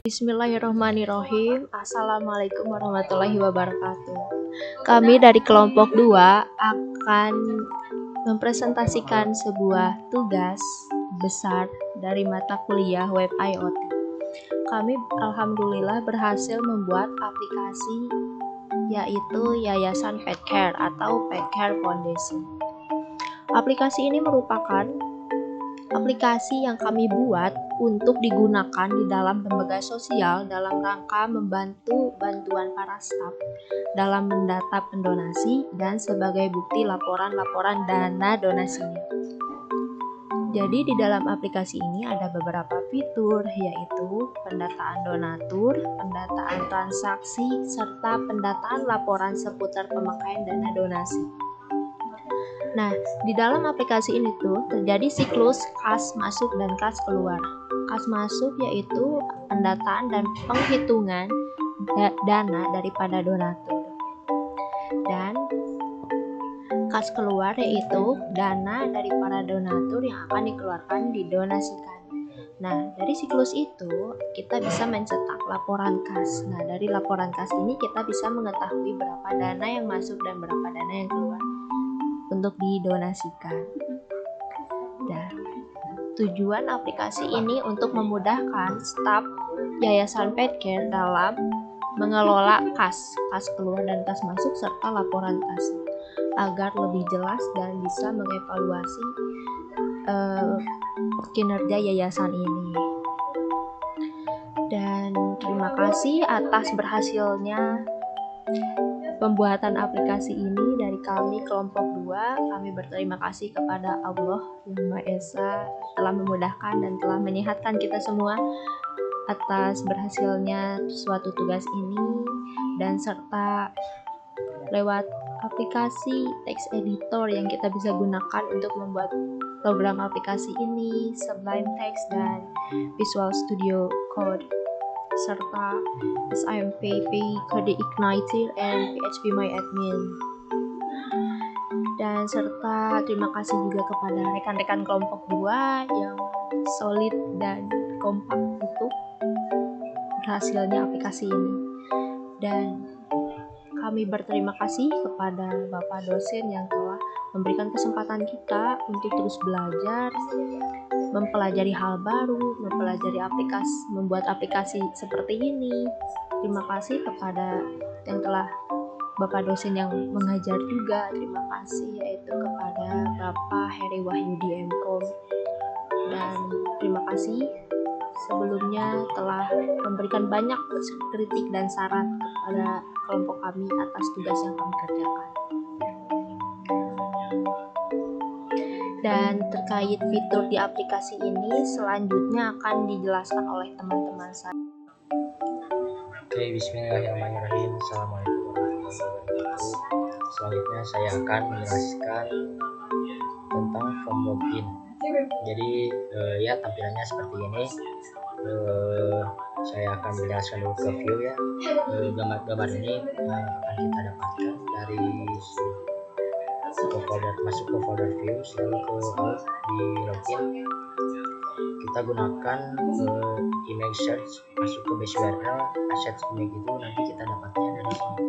Bismillahirrahmanirrahim. Assalamualaikum warahmatullahi wabarakatuh. Kami dari kelompok 2 akan mempresentasikan sebuah tugas besar dari mata kuliah Web IoT. Kami alhamdulillah berhasil membuat aplikasi yaitu Yayasan Pet Care atau Pet Care Foundation. Aplikasi ini merupakan aplikasi yang kami buat untuk digunakan di dalam lembaga sosial dalam rangka membantu bantuan para staf dalam mendata pendonasi dan sebagai bukti laporan-laporan dana donasinya. Jadi di dalam aplikasi ini ada beberapa fitur, yaitu pendataan donatur, pendataan transaksi, serta pendataan laporan seputar pemakaian dana donasi. Nah, di dalam aplikasi ini tuh terjadi siklus kas masuk dan kas keluar. Kas masuk yaitu pendataan dan penghitungan dana daripada donatur. Dan kas keluar yaitu dana dari para donatur yang akan dikeluarkan didonasikan. Nah, dari siklus itu kita bisa mencetak laporan kas. Nah, dari laporan kas ini kita bisa mengetahui berapa dana yang masuk dan berapa dana yang keluar untuk didonasikan. Dan tujuan aplikasi ini untuk memudahkan staf Yayasan Pet Care dalam mengelola kas keluar dan kas masuk serta laporan kas agar lebih jelas dan bisa mengevaluasi kinerja yayasan ini. Dan terima kasih atas berhasilnya pembuatan aplikasi ini dari kami kelompok 2. Kami berterima kasih kepada Allah Yang Maha Esa telah memudahkan dan telah menyehatkan kita semua atas berhasilnya suatu tugas ini, dan serta lewat aplikasi text editor yang kita bisa gunakan untuk membuat program aplikasi ini, Sublime Text dan Visual Studio Code, serta SIMPP, Code Igniter, and PHPMyAdmin. Dan serta terima kasih juga kepada rekan-rekan kelompok 2 yang solid dan kompak untuk berhasilnya aplikasi ini. Dan kami berterima kasih kepada Bapak dosen yang telah memberikan kesempatan kita untuk terus belajar, mempelajari hal baru, mempelajari membuat aplikasi seperti ini. Terima kasih kepada yang telah Bapak dosen yang mengajar juga. Terima kasih yaitu kepada Bapak Heri Wahyudi MKom. Dan terima kasih sebelumnya telah memberikan banyak kritik dan saran kepada kelompok kami atas tugas yang kami kerjakan. Dan terkait fitur di aplikasi ini selanjutnya akan dijelaskan oleh teman-teman saya. Oke, bismillahirrahmanirrahim. Assalamualaikum warahmatullahi wabarakatuh. Selanjutnya saya akan menjelaskan tentang form login. Jadi ya tampilannya seperti ini. Saya akan menjelaskan dulu ke view ya. Gambar-gambar ini akan kita dapatkan dari masuk ke folder view, lalu ke out di login. Kita gunakan image search, masuk ke base URL assets image itu nanti kita dapatnya dari sini.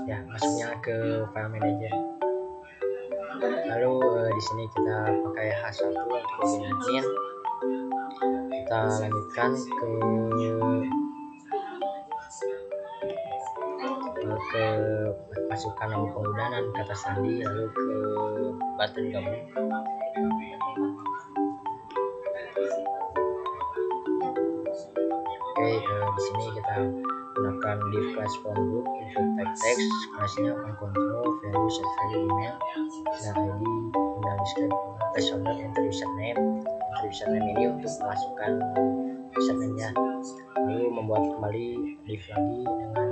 Ya, masuknya ke file manager. Lalu di sini kita pakai H1 untuk login admin. Kita lanjutkan ke masukkan nama pengguna dan kata sandi, lalu ke button gabung. Oke, di sini kita gunakan div class form group, input type text, kelasnya on control, value set value email, dan ID, email describe, placeholder, enter username ini untuk memasukkan username-nya. Lalu membuat kembali div lagi dengan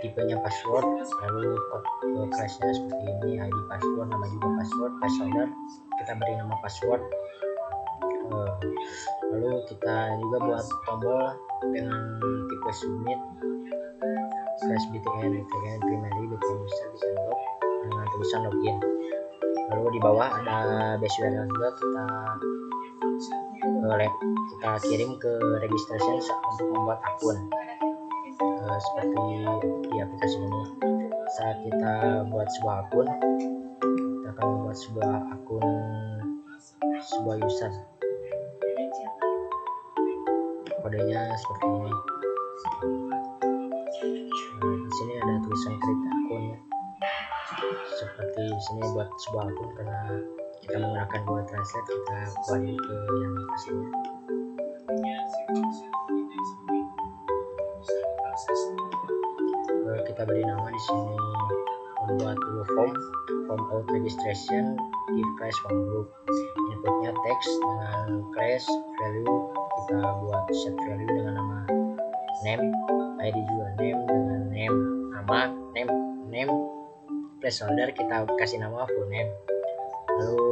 tipenya password, lalu code classnya seperti ini, ID password, nama juga password, placeholder kita beri nama password. Lalu kita juga buat tombol dengan tipe submit /btn primary btn user bisa log dengan tulisan login. Lalu di bawah ada base URL juga, kita kirim ke registration untuk membuat akun. Seperti di aplikasi ini, saat kita buat sebuah akun, kita akan membuat sebuah user. Kodenya seperti ini. Di sini ada tulisan create akun. Seperti di sini buat sebuah akun, karena kita menggunakan Google Translate, kita buat ke yang aslinya. Kita beri nama di sini, membuat dulu form out registration di class form group. Inputnya text dengan class value, kita buat set value dengan nama name, ID juga name dengan nama name placeholder kita kasih nama full name. Lalu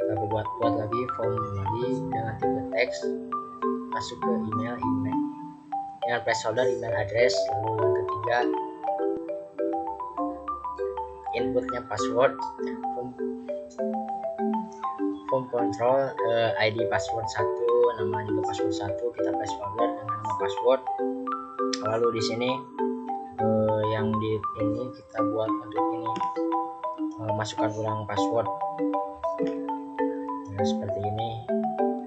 kita buat lagi form lagi dengan tipe teks, masuk ke email dengan placeholder email address. Lalu yang ketiga, inputnya password, form control, ID password 1, nama juga password 1, kita placeholder dengan nama password. Lalu di sini yang di ini kita buat untuk ini, masukkan ulang password. Nah, seperti ini,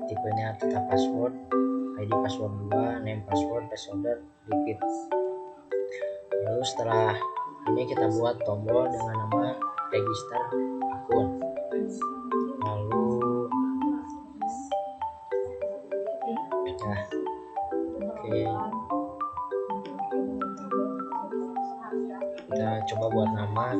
tipenya tetap password, ID password 2, name password, placeholder, repeat. Lalu setelah ini kita buat tombol dengan nama register akun. Lalu kita coba buat nama.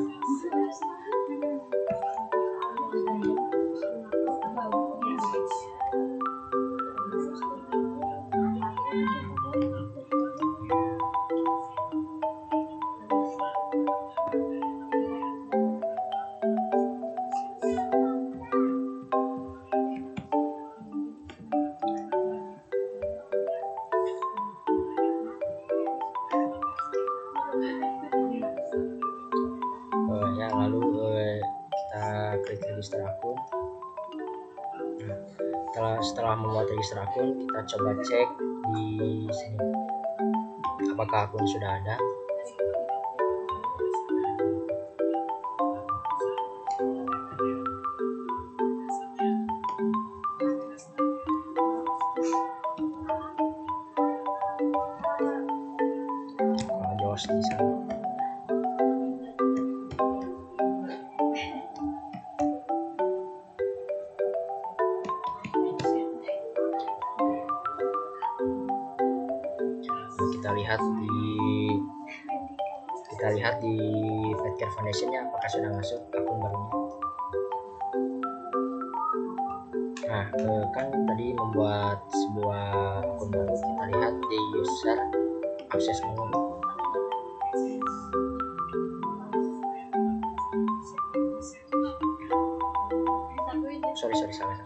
Lalu kita klik register akun. Setelah membuat register akun, kita coba cek di sini apakah akun sudah ada. Jos di sana. Kita lihat di Petcare Foundation-nya apakah sudah masuk akun barunya. Nah, kan tadi membuat sebuah akun baru, kita lihat di user akses menu. Salah.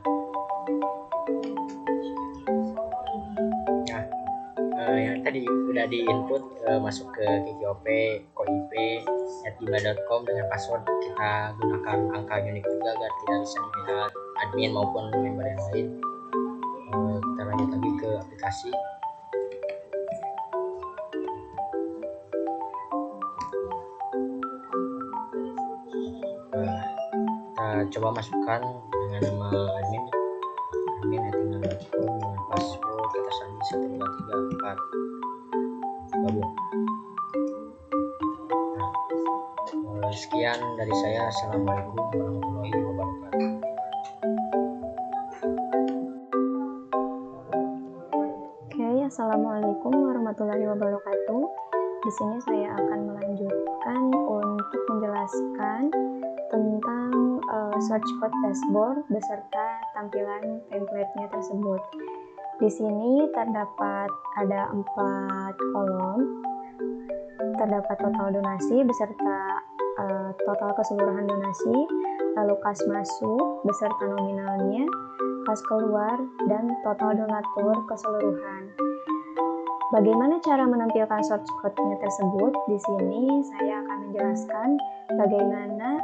Yang tadi udah di input, masuk ke KKOP, koip@gmail.com dengan password, kita gunakan angka unik juga agar tidak bisa dilihat admin maupun member yang lain. Kita lanjut lagi ke aplikasi. Kita coba masukkan dengan nama admin@gmail.com dengan password kata sandi 1234 gabung. Sekian dari saya. Assalamualaikum warahmatullahi wabarakatuh. Assalamualaikum warahmatullahi wabarakatuh. Di sini saya akan melanjutkan untuk menjelaskan tentang search code dashboard beserta tampilan template-nya tersebut. Di sini terdapat ada 4 kolom. Terdapat total donasi beserta total keseluruhan donasi, lalu kas masuk beserta nominalnya, kas keluar, dan total donatur keseluruhan. Bagaimana cara menampilkan source code-nya tersebut? Di sini saya akan menjelaskan bagaimana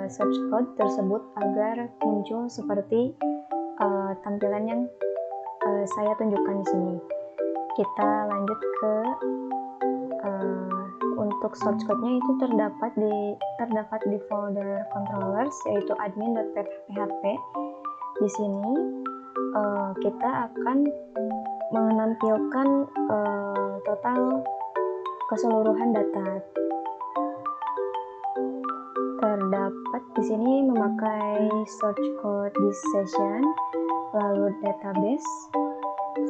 search code tersebut agar muncul seperti tampilan yang saya tunjukkan di sini. Kita lanjut ke untuk source code-nya itu terdapat di folder controllers, yaitu admin.php. Di sini kita akan menampilkan total keseluruhan data. Terdapat di sini memakai search code this session, lalu database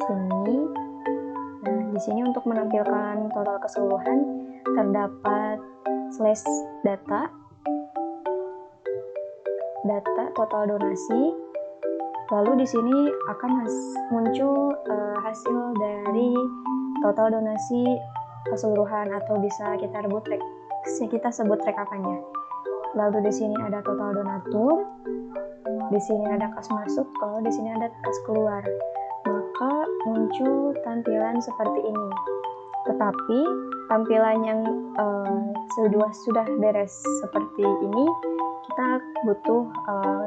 sini. Nah, di sini untuk menampilkan total keseluruhan terdapat slash data total donasi. Lalu di sini akan muncul hasil dari total donasi keseluruhan, atau bisa kita sebut rekapannya. Lalu di sini ada total donatur, di sini ada kas masuk, kalau di sini ada kas keluar. Maka muncul tampilan seperti ini. Tetapi tampilan yang sudah beres seperti ini, kita butuh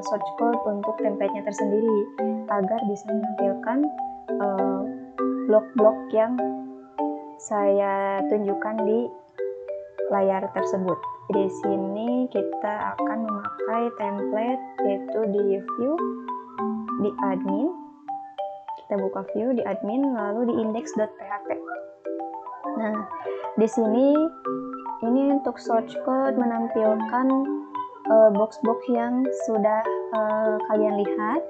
source code untuk template-nya tersendiri agar bisa menampilkan blok-blok yang saya tunjukkan di layar tersebut. Di sini kita akan memakai template, yaitu di view, di admin. Kita buka view di admin, lalu di index.php. Nah, di sini ini untuk source code menampilkan box-box yang sudah kalian lihat.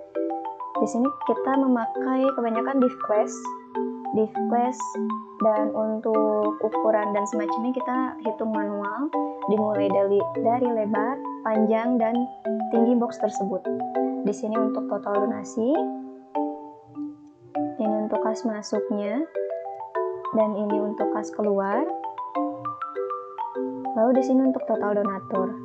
Di sini kita memakai kebanyakan div class, dan untuk ukuran dan semacamnya kita hitung manual, dimulai dari lebar, panjang, dan tinggi box tersebut. Di sini untuk total donasi, ini untuk kas masuknya, dan ini untuk kas keluar. Lalu di sini untuk total donatur.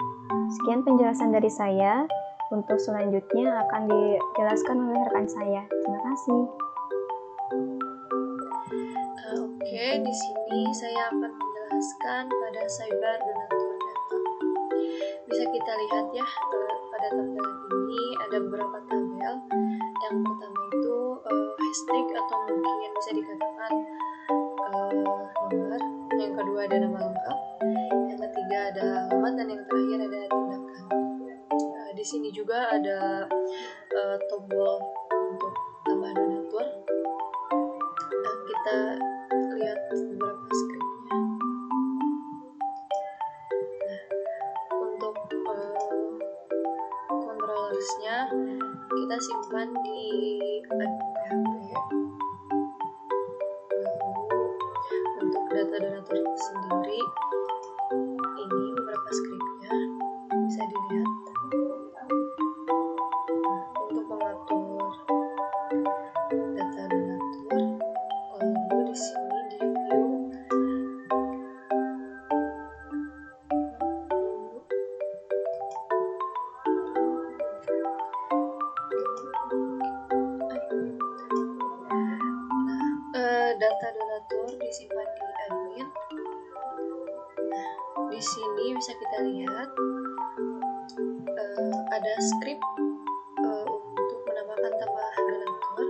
Sekian penjelasan dari saya. Untuk selanjutnya akan dijelaskan oleh rekan saya. Terima kasih. Oke, di sini saya akan menjelaskan pada cyber donatur data. Bisa kita lihat ya, pada tampilan ini ada beberapa tabel. Yang pertama itu hashtag atau mungkin bisa dikatakan nomor. Yang kedua ada nama lengkap. Yang ketiga ada alamat, dan yang terakhir ada tindakan. Di sini juga ada tombol untuk tambah donatur. Kita lihat beberapa scriptnya. Nah, untuk controllersnya kita simpan di admin.php. Lalu untuk data donatur sendiri, ini beberapa scriptnya bisa dilihat. Untuk mengatur data donatur, lalu di sini di view data donatur disimpan di admin. Nah, di sini bisa kita lihat ada script untuk menambahkan tambah donatur.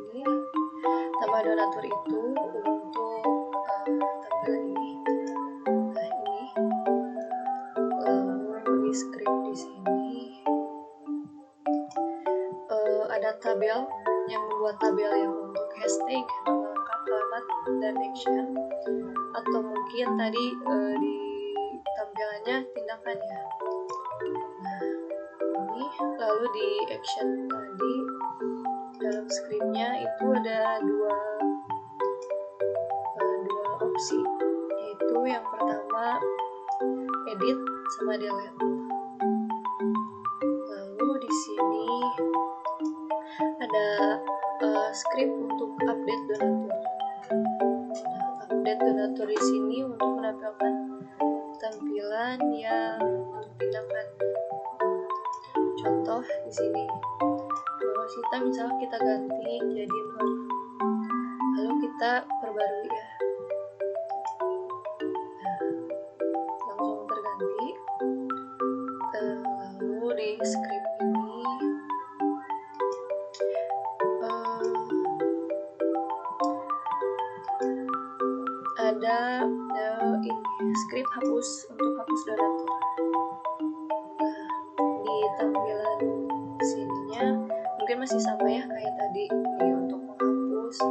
Ini tambah donatur itu untuk tampilan ini. Nah, ini lalu di script di sini ada tabel yang membuat tabel yang untuk hashtag, nama lengkap, alamat, dan action, atau mungkin tadi di tampilannya tindakan ya. Nah, ini lalu di action tadi dalam scriptnya itu ada dua opsi, yaitu yang pertama edit sama delete. Lalu di sini ada script untuk update donatur. Nah, update donatur di sini untuk menampilkan tampilan yang untuk tindakan. Contoh di sini, deposita misalnya kita ganti jadi 0. Lalu kita perbarui ya. ada ini script hapus untuk hapus donatur. Nah, di tampilan sininya mungkin masih sama ya kayak tadi nih untuk menghapus.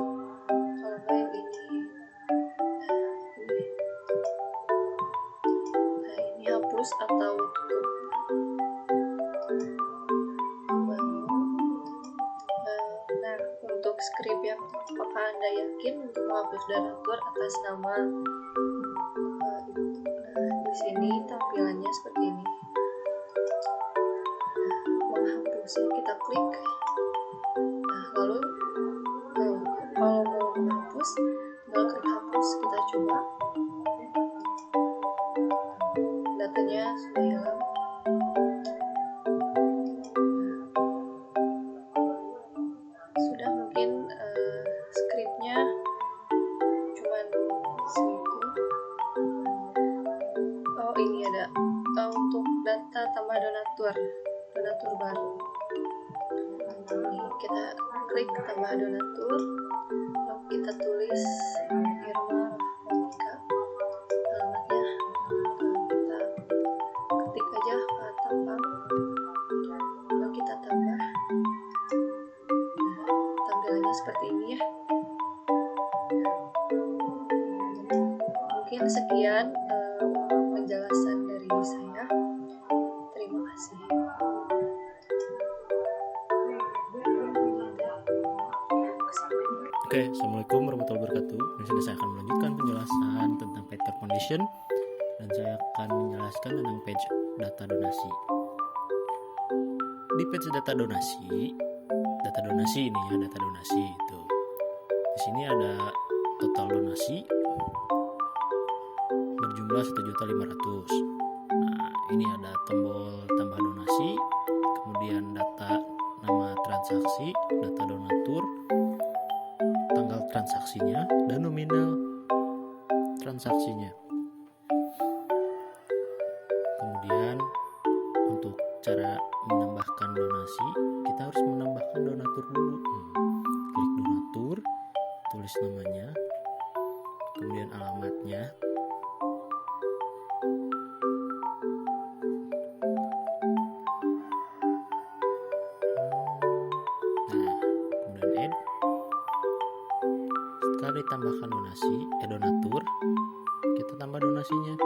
Kalau kayak ini, nah ini hapus atau tutup. Nah, untuk script yang apakah Anda yakin untuk menghapus donatur atas nama di sini tampilannya seperti ini. Menghapusnya kita klik. Nah, lalu kalau mau menghapus, tinggal klik hapus. Kita coba. Datanya sudah hilang. Sudah mungkin scriptnya cuman segitu. Oh, ini ada untuk data tambah donatur baru. Ini kita klik tambah donatur, lalu kita tulis Irma Rahmatika, alamatnya kita ketik aja Pak Tampang, lalu kita tambah. Tampilannya seperti ini ya. Mungkin sekian penjelasan dari saya. Terima kasih. Oke, Assalamualaikum warahmatullahi wabarakatuh. Di sini saya akan melanjutkan penjelasan tentang page condition dan saya akan menjelaskan tentang page data donasi. Di page data donasi ini ya, data donasi itu. Di sini ada total donasi berjumlah 1.500.000. Nah, ini ada tombol tambah donasi, kemudian data nama transaksi, data donatur, tanggal transaksinya, dan nominal transaksinya. Kemudian untuk cara menambahkan donasi, kita harus menambahkan donatur dulu. Klik donatur, tulis namanya, kemudian alamatnya. Setelah ditambahkan donatur, kita tambah donasinya.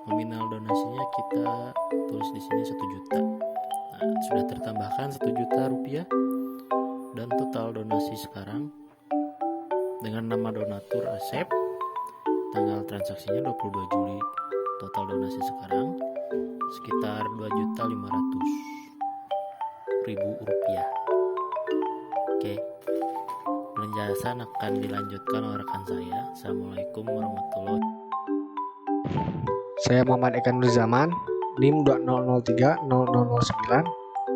Nominal donasinya kita tulis di sini 1 juta. Nah, sudah tertambahkan 1 juta rupiah dan total donasi sekarang dengan nama donatur Asep, tanggal transaksinya 22 Juli. Total donasi sekarang sekitar 2.500.000 rupiah. Oke. Penjelasan akan dilanjutkan oleh rekan saya. Assalamualaikum warahmatullahi wabarakatuh. Saya Muhammad Eka Nurzaman, NIM 2003009.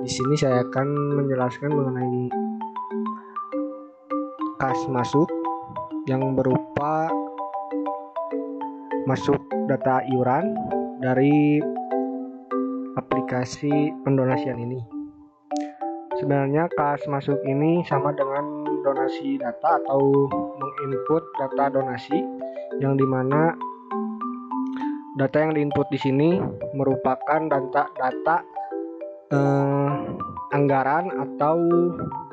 Di sini saya akan menjelaskan mengenai kas masuk yang berupa masuk data iuran dari aplikasi pendonasian ini. Sebenarnya kas masuk ini sama dengan donasi data atau menginput data donasi, yang dimana data yang diinput di sini merupakan data anggaran atau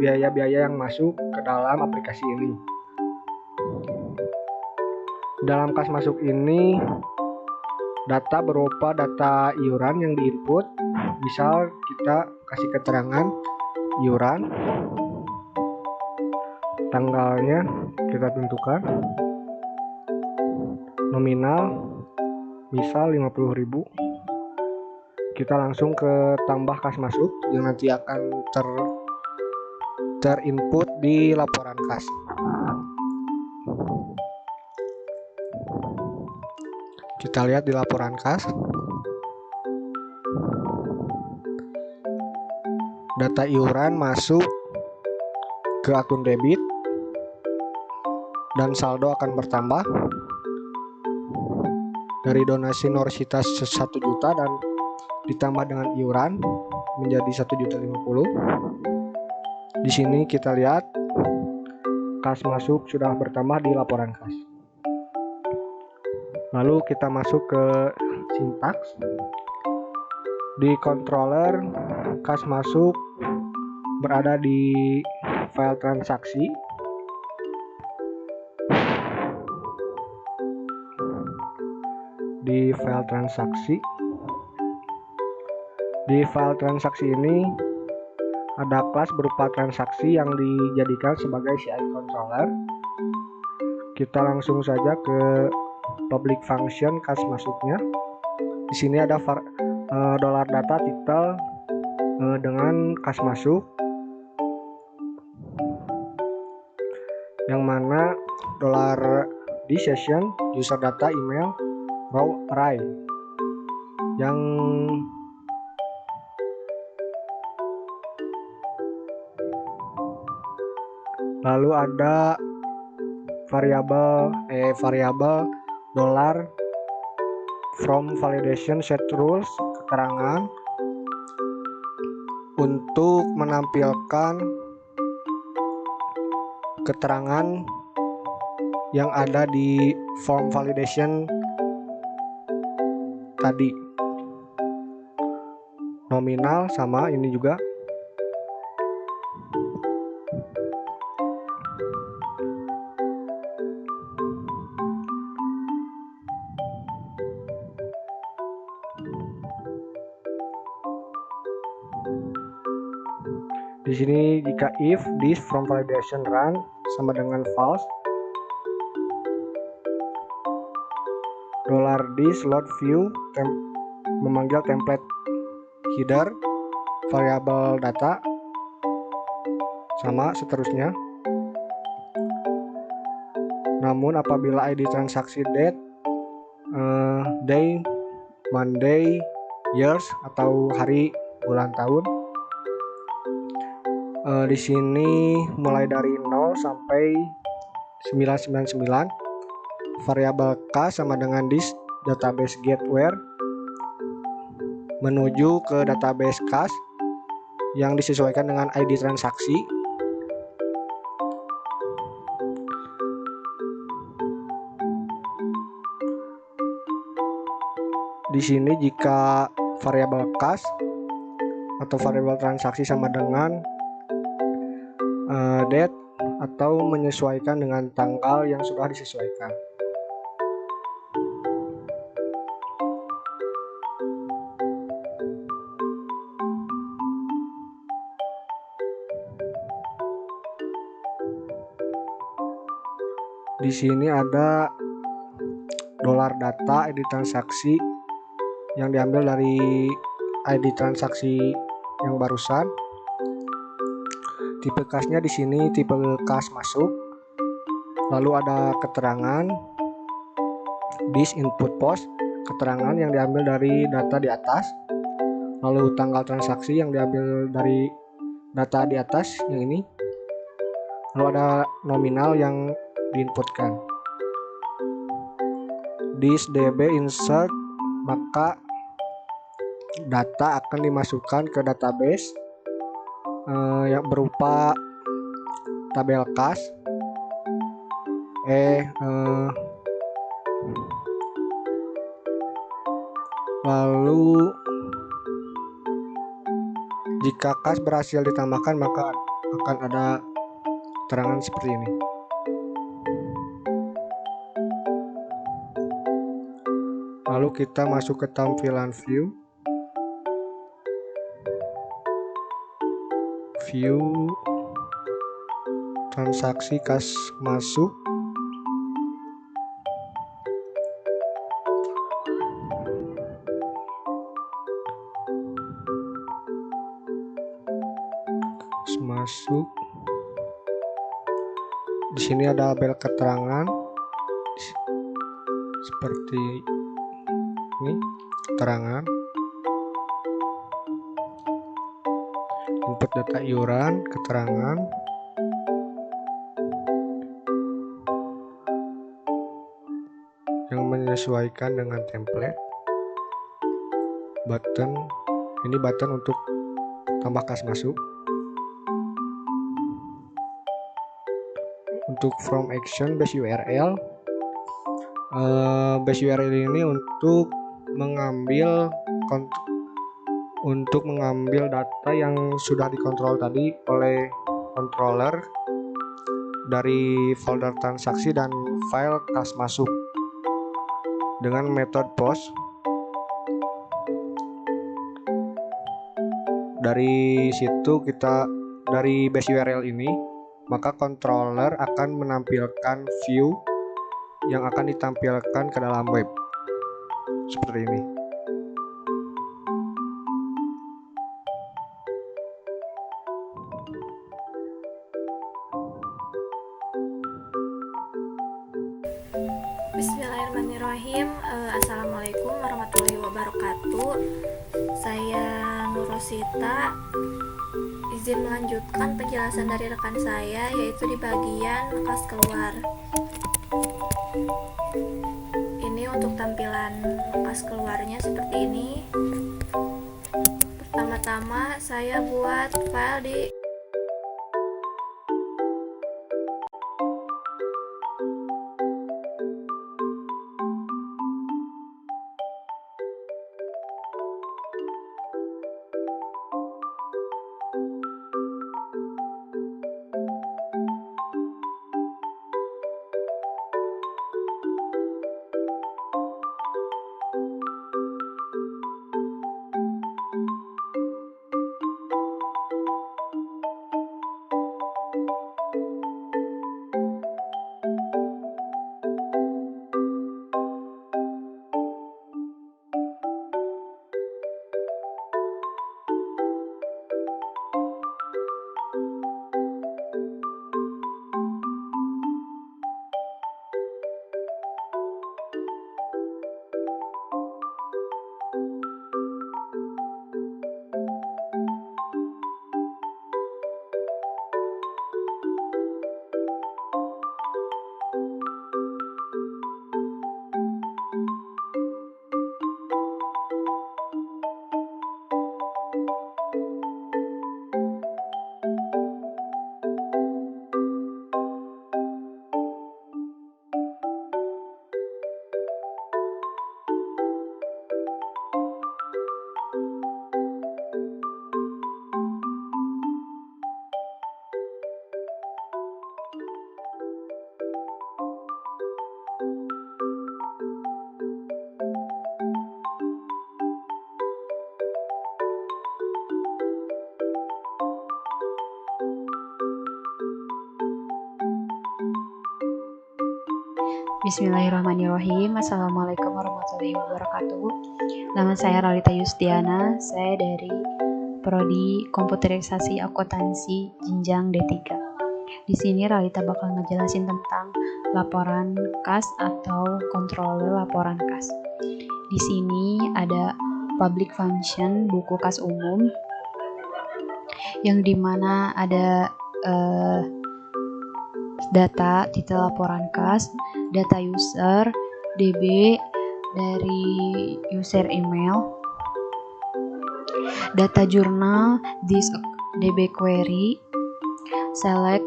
biaya-biaya yang masuk ke dalam aplikasi ini. Dalam kas masuk ini, data berupa data iuran yang diinput. Misal kita kasih keterangan iuran, tanggalnya kita tentukan, nominal misal 50.000. Kita langsung ke tambah kas masuk yang nanti akan terinput di laporan kas. Kita lihat di laporan kas, data iuran masuk ke akun debit dan saldo akan bertambah dari donasi Norsitas 1 juta dan ditambah dengan iuran menjadi 1.050.000. Di sini kita lihat kas masuk sudah bertambah di laporan kas. Lalu kita masuk ke sintaks. Di controller, kas masuk berada di file transaksi. Di file transaksi ini ada kelas berupa transaksi yang dijadikan sebagai CI controller. Kita langsung saja ke public function kas masuknya. Di sini ada dollar data title dengan kas masuk, yang mana dollar di session user data email row array, yang lalu ada variabel dollar from validation set rules keterangan untuk menampilkan keterangan yang ada di form validation tadi. Nominal sama ini juga. Di sini jika if this from validation run sama dengan false, $this load view memanggil template header variabel data sama seterusnya. Namun apabila ID transaksi date, day, Monday, years atau hari, bulan, tahun, di sini mulai dari 0 sampai 999, variabel k sama dengan this database get where menuju ke database kas yang disesuaikan dengan ID transaksi. Di sini jika variabel kas atau variabel transaksi sama dengan date atau menyesuaikan dengan tanggal yang sudah disesuaikan. Di sini ada dollar data ID transaksi yang diambil dari ID transaksi yang barusan. Tipe kasnya di sini tipe kas masuk. Lalu ada keterangan this input post, keterangan yang diambil dari data di atas. Lalu tanggal transaksi yang diambil dari data di atas yang ini. Lalu ada nominal yang diinputkan. This db insert, maka data akan dimasukkan ke database yang berupa tabel kas, lalu jika kas berhasil ditambahkan maka akan ada keterangan seperti ini. Lalu kita masuk ke tampilan view transaksi kas masuk. Masuk. Di sini ada bel keterangan seperti ini, keterangan input data iuran, keterangan yang menyesuaikan dengan template, button, ini button untuk tambah kas masuk. Untuk from action base URL, base URL ini untuk mengambil data yang sudah dikontrol tadi oleh controller dari folder transaksi dan file kas masuk dengan metode post. Dari base URL ini, maka controller akan menampilkan view yang akan ditampilkan ke dalam web seperti ini. Bismillahirrahmanirrahim. Assalamualaikum warahmatullahi wabarakatuh. Saya Nurosita, izin melanjutkan penjelasan dari rekan saya, yaitu di bagian kas keluar. Ini untuk tampilan kas keluarnya seperti ini. Pertama-tama saya buat file di Bismillahirrahmanirrahim. Assalamualaikum warahmatullahi wabarakatuh. Nama saya Ralita Yustiana. Saya dari Prodi Komputerisasi Akuntansi jenjang D3. Di sini Ralita bakal ngejelasin tentang laporan kas atau controller laporan kas. Di sini ada public function buku kas umum, yang dimana ada data titel laporan kas, data user, DB dari user email, data jurnal, this DB query, select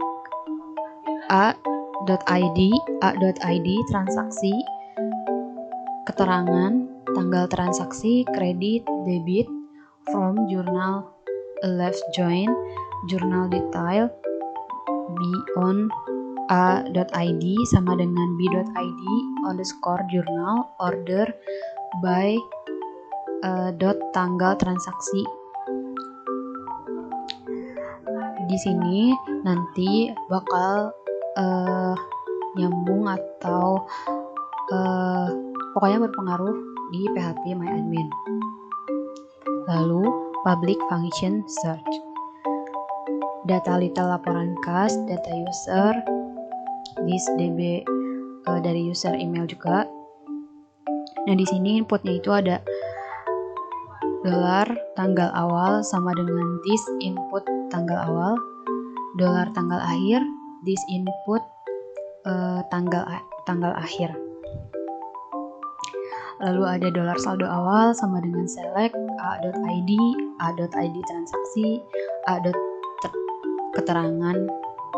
a.id transaksi, keterangan, tanggal transaksi, kredit, debit, from jurnal left join, jurnal detail, beyond a.id sama dengan b.id underscore jurnal, order by tanggal transaksi. Di sini nanti bakal nyambung atau pokoknya berpengaruh di PHP MyAdmin. Lalu public function search, data titel laporan kas, data user, this DB dari user email juga. Nah, di sini inputnya itu ada dolar tanggal awal sama dengan this input tanggal awal, dolar tanggal akhir, this input tanggal akhir. Lalu ada dolar saldo awal sama dengan select a.id transaksi, keterangan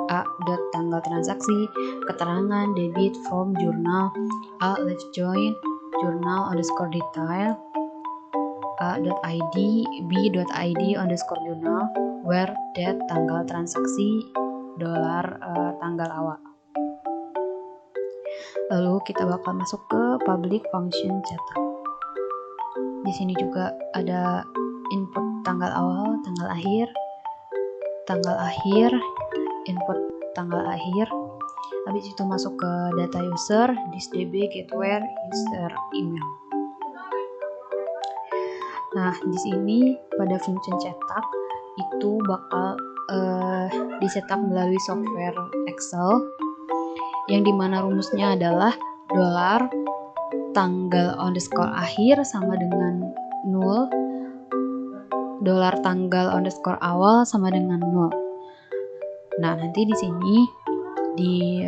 A. Tanggal transaksi, keterangan debit from journal, A. Left join, journal_detail, A.id, B.id _journal, where date tanggal transaksi, tanggal awal. Lalu kita bakal masuk ke public function cetak. Di sini juga ada input tanggal awal, tanggal akhir, input tanggal akhir. Habis itu masuk ke data user, thisDB, getWhere, user email. Nah, di sini pada function cetak itu bakal dicetak melalui software Excel yang dimana rumusnya adalah $tanggal_akhir sama dengan 0, $tanggal_awal sama dengan 0. Nah, nanti di sini di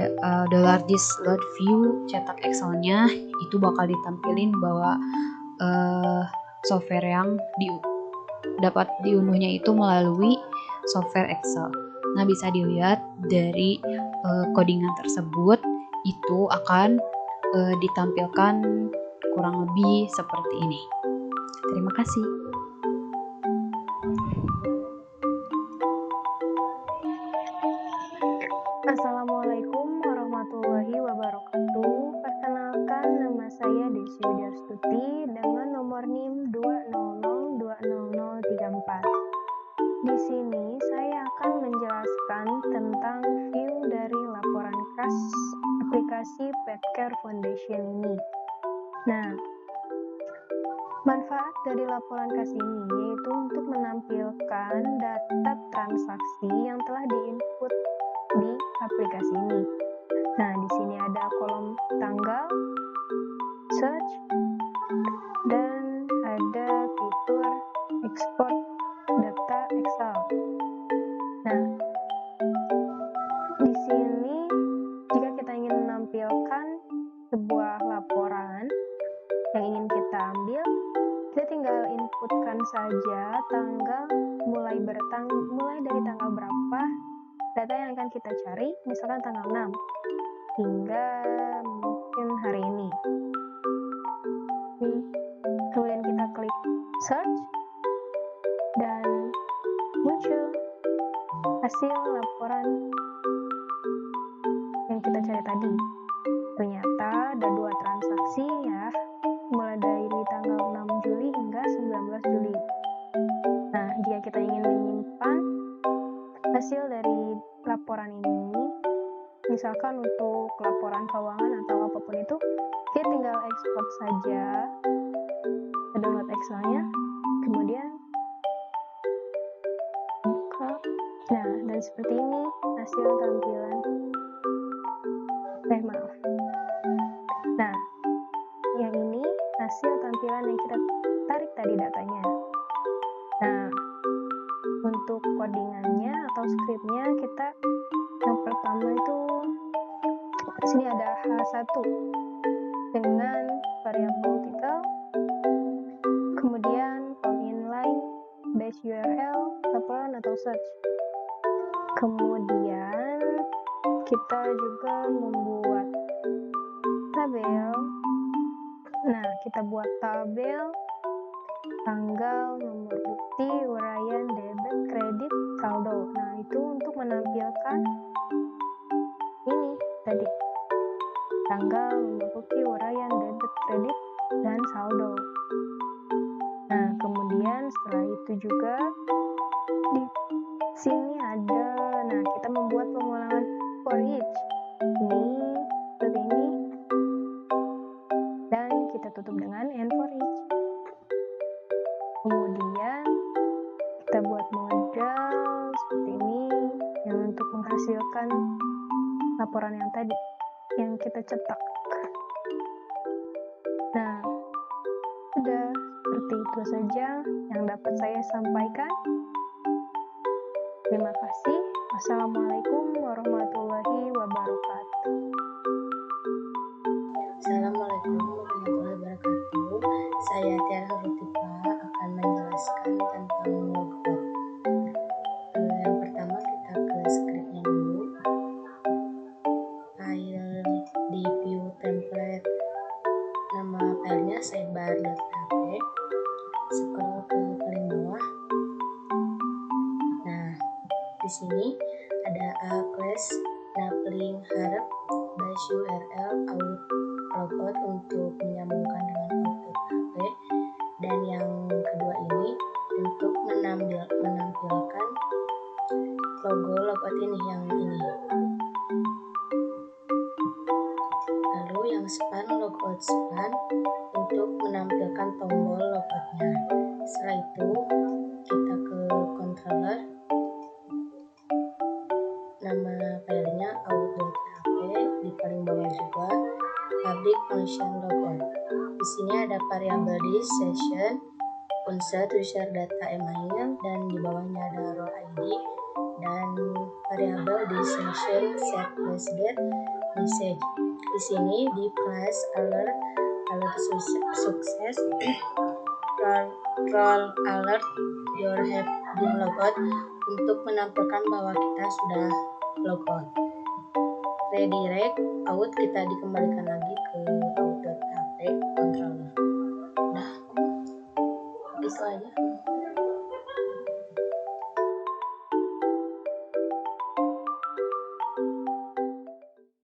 $thisLoadView cetak Excelnya itu bakal ditampilin bahwa software yang dapat diunduhnya itu melalui software Excel. Nah, bisa dilihat dari codingan tersebut itu akan ditampilkan kurang lebih seperti ini. Terima kasih. Assalamualaikum warahmatullahi wabarakatuh. Perkenalkan, nama saya Desi Widiastuti dengan nomor NIM 200200034. Di sini saya akan menjelaskan tentang view dari laporan kas aplikasi Petcare Foundation ini. Nah, manfaat dari laporan kas ini yaitu untuk menampilkan data transaksi yang telah diinput di aplikasi ini. Nah, di sini ada kolom tanggal, search, dan ada fitur export data Excel. Nah, di sini jika kita ingin menampilkan sebuah laporan yang ingin kita ambil, kita tinggal inputkan saja tanggal mulai dari tanggal berapa data yang akan kita cari, misalkan tanggal 6 hingga mungkin hari ini. Kemudian kita klik search dan muncul hasil laporan yang kita cari tadi. Ternyata ada 2 transaksi ya, mulai dari tanggal 6 Juli hingga 19 Juli. Nah, jika kita ingin menyimpan hasil dari laporan ini, misalkan untuk laporan keuangan atau apapun itu, kita tinggal export saja, download Excelnya, kemudian buka. Nah, dan seperti ini hasil tampilan. Nah, yang ini hasil tampilan yang kita tarik tadi datanya. Nah, untuk codingannya atau scriptnya kita yang pertama itu di sini ada H1 dengan variabel title, kemudian form inline, base URL, laporan atau search. Kemudian kita juga membuat tabel. Nah, kita buat tabel tanggal, nomor bukti, uraian, debit, kredit, saldo. Nah, itu untuk menampilkan ini tadi. Tanggal, nomor bukti, uraian, debit, kredit, dan saldo. Nah, kemudian setelah itu juga di sini ada, nah kita membuat pengulangan for each. Ini seperti ini. Dan kita tutup dengan and for each. Kemudian kita buat modal seperti ini yang untuk menghasilkan laporan yang tadi yang kita cetak. Nah, sudah seperti itu saja yang dapat saya sampaikan. Terima kasih. Wassalamualaikum warahmatullahi wabarakatuh. Assalamualaikum warahmatullahi wabarakatuh. Saya Tiara Rutipa akan menjelaskan tentang logbook. Yang pertama kita ke scriptnya dulu. Di sini ada A class Napling Harp by URL out logout untuk menyambungkan dengan output HP, dan yang kedua ini untuk menampilkan logo logout ini yang ini. Lalu yang span logout span untuk menampilkan tombol logoutnya. Setelah itu kita ke controller, nama filenya out.php, di paling bawah juga public function logout. Di sini ada variabel di session unsert user data email, dan di bawahnya ada role ID, dan variabel di session set plus get message. Di sini di class alert sukses, role alert your have been logout untuk menampilkan bahwa kita sudah logout. Redirect out kita dikembalikan lagi